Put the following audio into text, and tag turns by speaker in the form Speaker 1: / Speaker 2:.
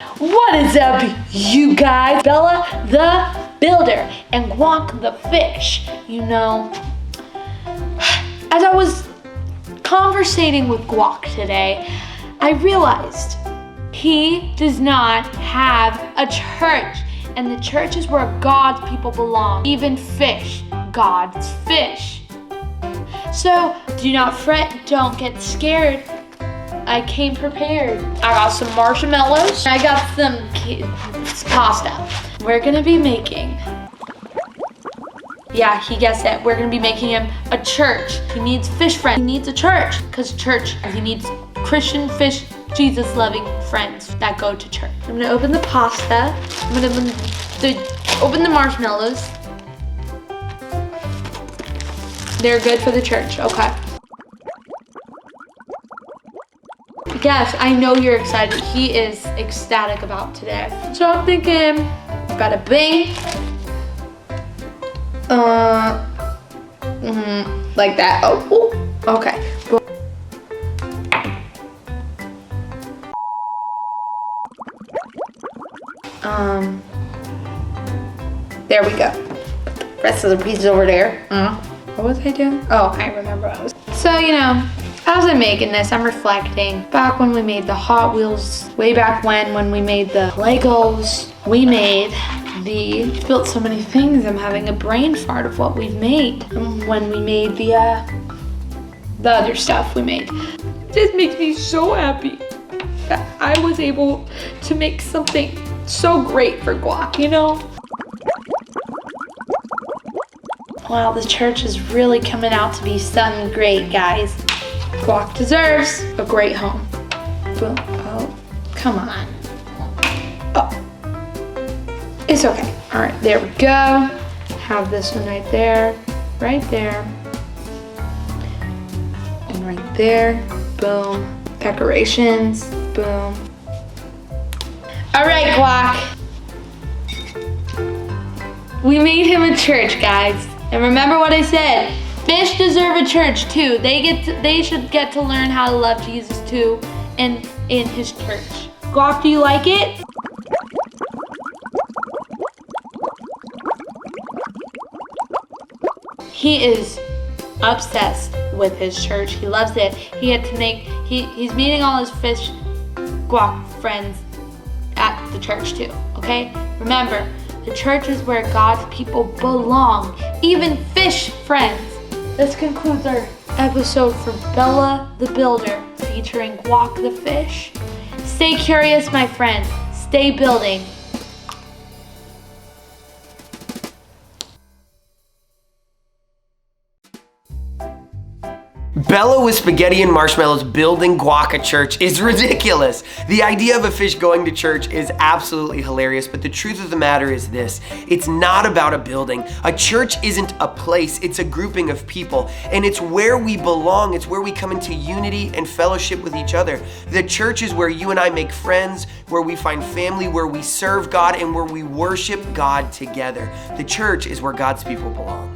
Speaker 1: What is up, you guys? Bella the Builder and Guac the Fish. You know, as I was conversating with Guac today, I realized he does not have a church. And the church is where God's people belong. Even fish, God's fish. So do not fret, don't get scared. I came prepared. I got some marshmallows. I got some pasta. We're gonna be making, yeah, he guessed it. We're gonna be making him a church. He needs fish friends. He needs a church, because church, he needs Christian fish, Jesus-loving friends that go to church. I'm gonna open the pasta. I'm gonna open the marshmallows. They're good for the church, okay. Yes, I know you're excited. He is ecstatic about today. So I'm thinking, bada bing. Like that. Oh, okay. There we go. Rest of the pieces over there. What was I doing? Oh, I remember what I was. So, you know, as I'm making this, I'm reflecting back when we made the Hot Wheels, way back when we made the Legos, we built so many things. I'm having a brain fart of what we've made. When we made the other stuff we made. This makes me so happy that I was able to make something so great for Guac, you know? Wow, the church is really coming out to be something great, guys. Guac deserves a great home. Boom. Oh, come on. Oh, it's okay. All right, there we go. Have this one right there, and right there. Boom. Decorations. Boom. All right, Guac. We made him a church, guys. And remember what I said. Fish deserve a church too. They should get to learn how to love Jesus too, and in his church. Guac, do you like it? He is obsessed with his church. He loves it. He's meeting all his fish Guac friends at the church too, okay? Remember, the church is where God's people belong, even fish friends. This concludes our episode for Bella the Builder, featuring Guac the Fish. Stay curious, my friend. Stay building.
Speaker 2: Bella with spaghetti and marshmallows building Guac a church is ridiculous. The idea of a fish going to church is absolutely hilarious, but the truth of the matter is this: it's not about a building. A church isn't a place, it's a grouping of people, and it's where we belong. It's where we come into unity and fellowship with each other. The church is where you and I make friends, where we find family, where we serve God, and where we worship God together. The church is where God's people belong.